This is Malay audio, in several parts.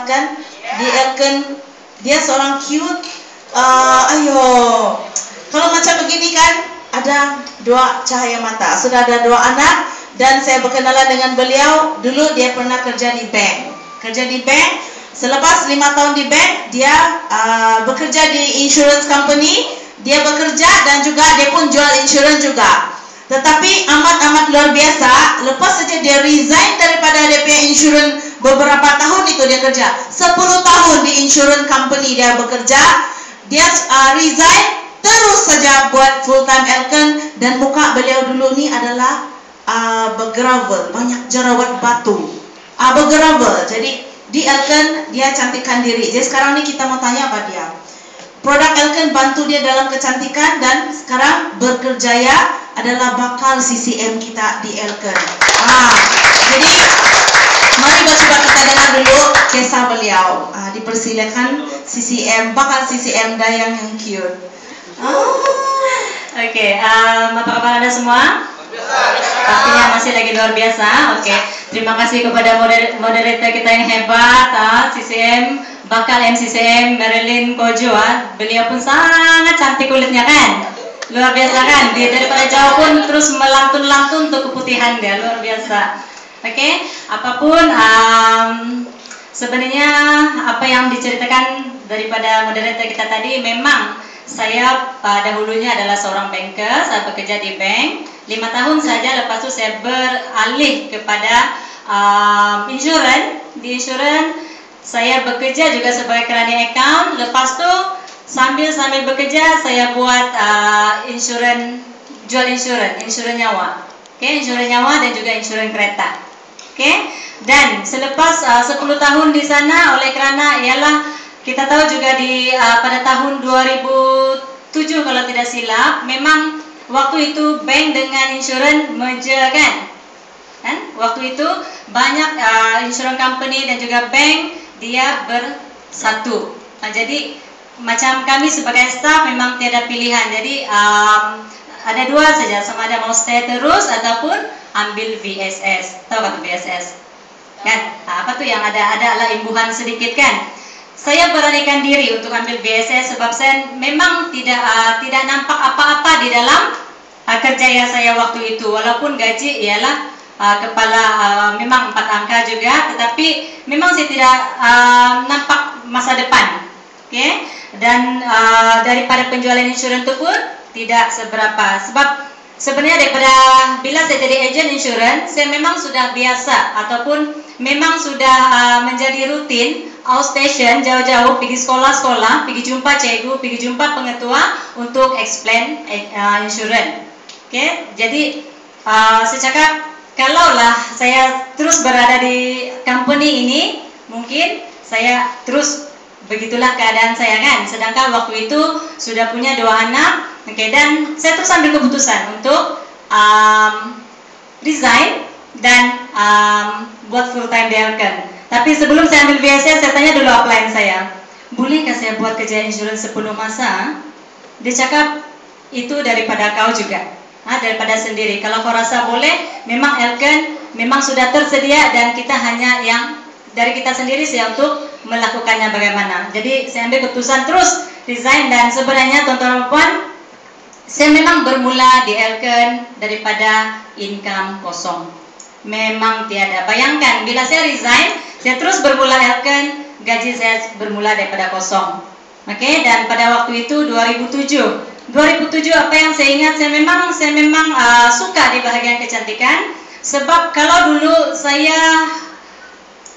kan di Elken, dia seorang cute. Kalau macam begini kan ada dua cahaya mata, sudah ada dua anak, dan saya berkenalan dengan beliau. Dulu dia pernah kerja di bank. Selepas 5 tahun di bank, dia bekerja di insurance company. Dia bekerja dan juga dia pun jual insurance juga. Tetapi amat luar biasa, lepas saja dia resign daripada dia punya insurance, beberapa tahun itu dia kerja 10 tahun di insurance company dia bekerja. Dia resign, terus saja buat full time Elken. Dan muka beliau dulu ni adalah bergravel, banyak jerawat batu, bergravel. Jadi di Elken dia cantikkan diri. Jadi sekarang ni kita mau tanya apa dia. Produk Elken bantu dia dalam kecantikan, dan sekarang berkerjaya adalah bakal CCM kita di Elken. Jadi mari coba kita dengar dulu kisah beliau. Dipersilakan CCM, bakal CCM Dayang yang cute. Oke, apa kabar Anda semua? Pastinya masih lagi luar biasa. Oke, terima kasih kepada moderator kita yang hebat, CCM, bakal MCCM Marilyn Kojo. Beliau pun sangat cantik kulitnya kan, luar biasa kan. Dia daripada jauh pun terus melantun-lantun untuk keputihan dia, luar biasa. Oke, apapun sebenarnya apa yang diceritakan daripada moderator kita tadi, memang saya dahulunya adalah seorang banker. Saya bekerja di bank 5 tahun saja. Lepas itu saya beralih kepada insurance. Di insurance saya bekerja juga sebagai running account. Lepas itu sambil bekerja saya buat jual insurance nyawa. Oke, insurance nyawa dan juga insurance kereta. Oke, dan selepas 10 tahun di sana, oleh kerana ialah kita tahu juga pada tahun 2007 kalau tidak silap, memang waktu itu bank dengan insurance merger kan? Waktu itu banyak insurance company dan juga bank dia bersatu. Jadi macam kami sebagai staff memang tiada pilihan. Jadi ada dua saja, sama ada mau stay terus ataupun ambil VSS. Tahu kan VSS? Kan? Apa tuh yang ada imbuhan sedikit kan? Saya beranikan diri untuk ambil VSS sebab saya memang tidak nampak apa-apa di dalam kerjaya saya waktu itu. Walaupun gaji ialah kepala memang 4 angka juga, tetapi memang saya tidak nampak masa depan. Oke? Dan daripada penjualan insurans itu pun tidak seberapa. Sebab sebenarnya daripada bila saya jadi agent insurans, saya memang sudah biasa ataupun memang sudah menjadi rutin outstation, jauh-jauh pergi sekolah-sekolah, pergi jumpa cikgu, pergi jumpa pengetua untuk explain insurance. Okay? Jadi saya cakap, kalaulah saya terus berada di company ini, mungkin saya terus begitulah keadaan saya kan. Sedangkan waktu itu sudah punya 2 anak, dan saya terus ambil keputusan untuk resign dan buat full time di Elken. Tapi sebelum saya ambil VSS, saya tanya dulu upline saya, bolehkah saya buat kerja insurance sepenuh masa? Dia cakap, itu daripada kau juga, daripada sendiri. Kalau kau rasa boleh, memang Elken memang sudah tersedia, dan kita hanya yang dari kita sendiri sih untuk melakukannya bagaimana. Jadi saya ambil keputusan terus resign, dan sebenarnya tuan-tuan dan puan, saya memang bermula di Elken daripada income kosong. Memang tiada. Bayangkan bila saya resign, saya terus bermula Elken, gaji saya bermula daripada kosong. Oke, dan pada waktu itu 2007 apa yang saya ingat, saya memang suka di bahagian kecantikan. Sebab kalau dulu saya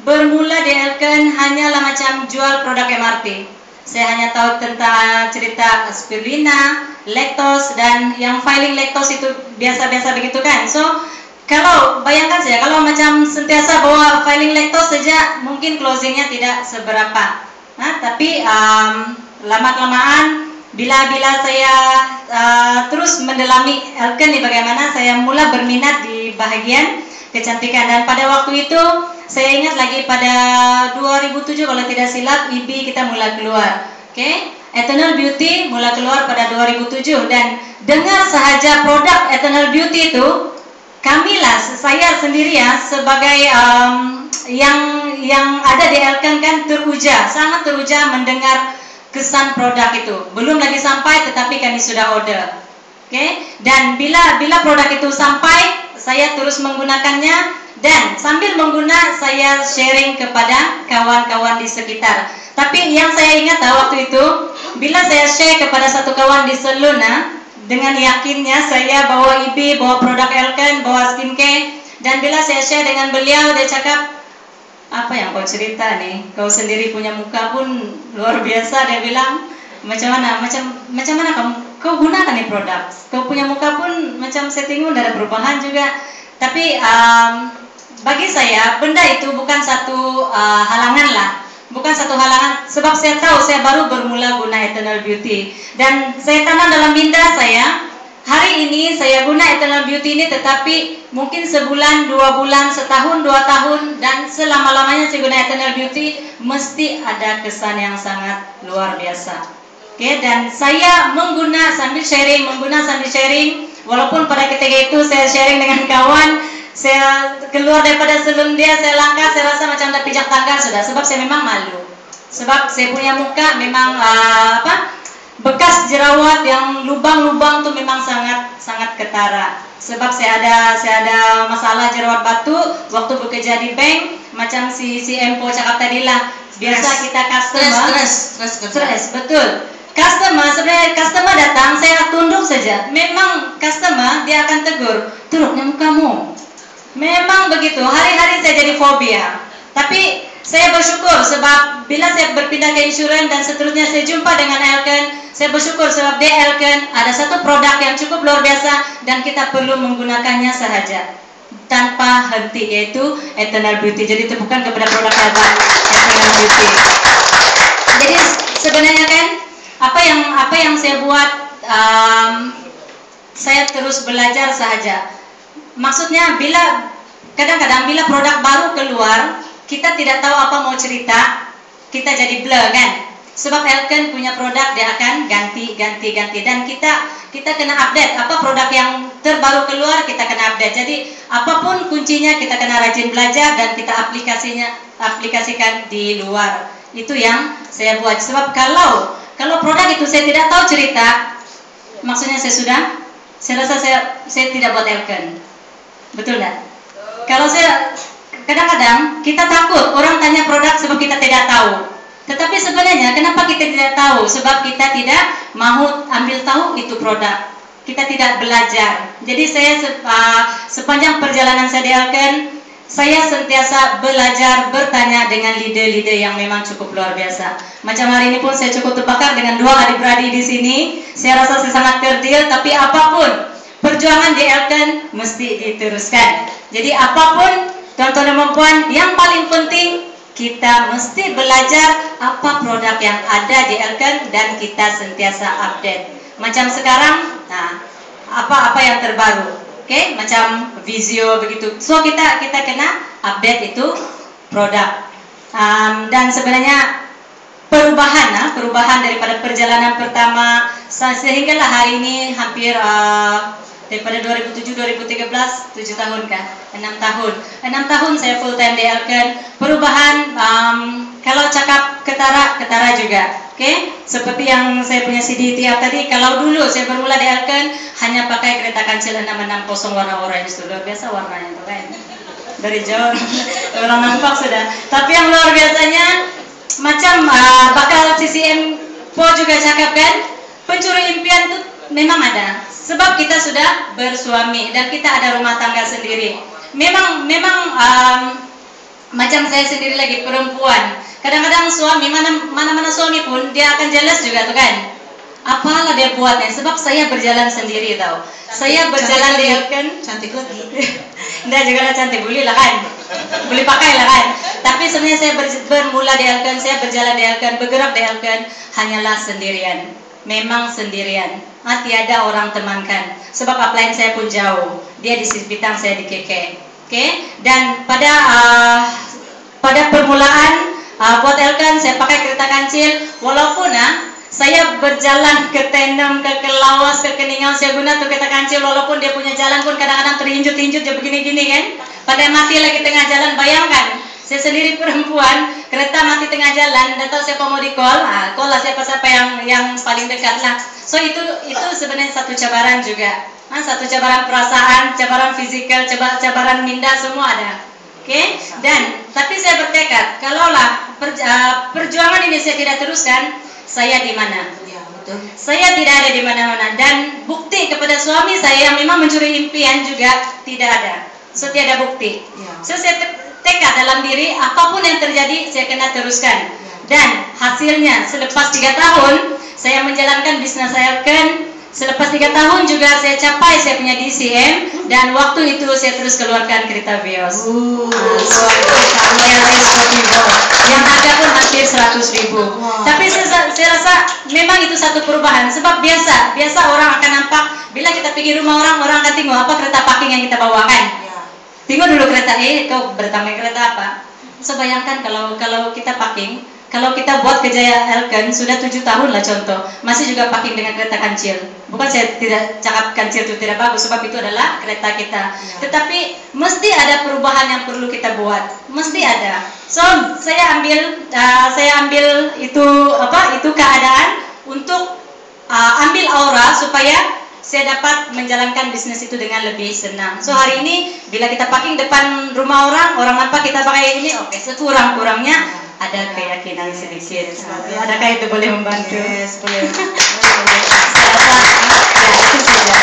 bermula di Elken hanyalah macam jual produk MRT. Saya hanya tahu tentang cerita spirulina, lactose, dan yang filing lactose itu biasa-biasa begitu kan. So kalau bayangkan saja, kalau macam sentiasa bawa filing lactose saja, mungkin closingnya tidak seberapa. Tapi lama-kelamaan, bila saya terus mendalami Elken ni bagaimana, saya mula berminat di bahagian kecantikan. Dan pada waktu itu, saya ingat lagi pada 2007 kalau tidak silap, IB kita mula keluar. Okay? Eternal Beauty mula keluar pada 2007, dan dengar sahaja produk Eternal Beauty itu, kamilah, saya sendiri sebagai yang ada di Elken kan teruja, sangat teruja mendengar kesan produk itu. Belum lagi sampai tetapi kami sudah order. Oke, dan bila produk itu sampai, saya terus menggunakannya dan sambil mengguna saya sharing kepada kawan-kawan di sekitar. Tapi yang saya ingat waktu itu, bila saya share kepada satu kawan di Seluna, dengan yakinnya saya bawa IB, bawa produk Elken, bawa skincare, dan bila saya share dengan beliau, dia cakap, apa yang kau cerita nih? Kau sendiri punya muka pun luar biasa. Dia bilang, macam mana kau gunakan nih produk? Kau punya muka pun macam settingmu udah ada perubahan juga. Tapi bagi saya benda itu bukan satu halangan lah, bukan satu halangan. Sebab saya tahu saya baru bermula guna Eternal Beauty dan saya tanam dalam minda saya. Hari ini saya guna Eternal Beauty ini, tetapi mungkin sebulan, 2 bulan, setahun, 2 tahun, dan selama-lamanya saya guna Eternal Beauty, mesti ada kesan yang sangat luar biasa. Oke, dan saya mengguna sambil sharing, walaupun pada ketika itu saya sharing dengan kawan, saya keluar daripada salon dia, saya langkah, saya rasa macam dah pijak tangga sudah, sebab saya memang malu. Sebab saya punya muka memang bekas jerawat yang lubang-lubang tuh memang sangat ketara. Sebab saya ada masalah jerawat batu waktu bekerja di bank, macam si Empo cakap tadi lah. Biasa kita customer stres, betul. Sebenarnya customer datang, saya tunduk saja. Memang customer dia akan tegur, "Turuknya mukamu." Memang begitu. Hari-hari saya jadi fobia. Tapi saya bersyukur sebab bila saya berpindah ke insurans dan seterusnya saya jumpa dengan Elken, saya bersyukur sebab di Elken ada satu produk yang cukup luar biasa dan kita perlu menggunakannya sahaja tanpa henti, yaitu Eternal Beauty. Jadi tepukan kepada produk hebat Eternal Beauty. Jadi sebenarnya kan apa yang saya buat, saya terus belajar sahaja. Maksudnya kadang-kadang bila produk baru keluar, kita tidak tahu apa mau cerita, kita jadi blur kan. Sebab Elken punya produk dia akan ganti dan kita kena update. Apa produk yang terbaru keluar kita kena update. Jadi apapun kuncinya kita kena rajin belajar dan kita aplikasikan di luar. Itu yang saya buat. Sebab kalau produk itu saya tidak tahu cerita, maksudnya saya rasa saya tidak buat Elken. Betul tak? Kalau saya kadang-kadang kita takut orang tanya produk sebab kita tidak tahu. Tetapi sebenarnya kenapa kita tidak tahu? Sebab kita tidak mau ambil tahu itu produk. Kita tidak belajar. Jadi saya sepanjang perjalanan saya di Elken, saya sentiasa belajar, bertanya dengan leader-leader yang memang cukup luar biasa. Macam hari ini pun saya cukup terbakar dengan 2 adik-beradik di sini. Saya rasa saya sangat kerdil, tapi apapun perjuangan di Elken mesti diteruskan. Jadi apapun tuan-tuan dan puan, yang paling penting kita mesti belajar apa produk yang ada di Elken dan kita sentiasa update. Macam sekarang, apa yang terbaru, oke? Macam Vizio begitu. So kita kena update itu produk. Dan sebenarnya perubahan daripada perjalanan pertama sehinggalah hari ini hampir daripada 2007-2013, 7 tahun kah? 6 tahun. 6 tahun saya full time di Elken. Perubahan, kalau cakap ketara juga. Oke? Seperti yang saya punya CDTF tadi, kalau dulu saya bermula di Elken hanya pakai kereta kancil 660 warna orange itu. Luar biasa warnanya itu kan. Dari jauh orang nampak sudah. Tapi yang luar biasanya macam bakal CCM Po juga cakap kan, pencuri impian itu memang ada. Sebab kita sudah bersuami dan kita ada rumah tangga sendiri. Memang macam saya sendiri lagi perempuan. Kadang-kadang suami mana suami pun dia akan jealous juga tuh kan. Apalah dia buatnya? Sebab saya berjalan sendiri tahu. Saya berjalan di Elken. Cantik lagi. Nggak juga lah cantik, boleh lah kan. Boleh pakai lah kan. Tapi sebenarnya saya bermula di Elken, saya berjalan di Elken, bergerak di Elken hanyalah sendirian. Memang sendirian. Tiada orang temankan. Sebab upline saya pun jauh. Dia di Sipitang, saya di Keke. Oke? Dan pada permulaan buat Elken saya pakai kereta kancil. Walaupun saya berjalan ke Tenem, ke Lawas, ke Keningau, saya guna tuh kereta kancil. Walaupun dia punya jalan pun kadang-kadang terhinjut-hinjut dia begini-gini kan. Pada mati lagi tengah jalan, bayangkan. Saya sendiri perempuan, kereta mati tengah jalan, tidak tahu siapa mau di-call, call lah siapa-siapa yang paling dekat lah. So itu sebenarnya satu cabaran juga. Satu cabaran perasaan, cabaran fisikal, cabaran minda, semua ada. Oke? Dan tapi saya bertekad, kalaulah perjuangan ini saya tidak teruskan, saya di mana? Ya, betul. Saya tidak ada di mana-mana, dan bukti kepada suami saya yang memang mencuri impian juga tidak ada. So tiada bukti. Ya. So saya tekad dalam diri, apapun yang terjadi saya kena teruskan. Dan hasilnya selepas 3 tahun saya menjalankan bisnis saya selepas 3 tahun juga saya capai saya punya DCM, dan waktu itu saya terus keluarkan kereta Vios. Yang harga pun hampir 100.000. Tapi saya rasa memang itu satu perubahan, sebab biasa orang akan nampak bila kita pergi rumah orang akan tengok apa kereta parking yang kita bawakan. Tengok dulu kereta kau bertamai kereta apa. So bayangkan kalau kita parking, kalau kita buat ke Jaya Elken sudah 7 tahun lah contoh, masih juga parking dengan kereta kancil. Bukan saya tidak cakap kancil itu tidak bagus, sebab itu adalah kereta kita. Tetapi mesti ada perubahan yang perlu kita buat, mesti ada. So saya ambil itu keadaan untuk ambil aura supaya saya dapat menjalankan bisnis itu dengan lebih senang. So hari ini bila kita parking depan rumah orang nampak kita pakai ini, oke, sekurang-kurangnya ada keyakinan sedikit. Adakah itu boleh membantu? Yes, boleh. Saya rasa ya itu saja.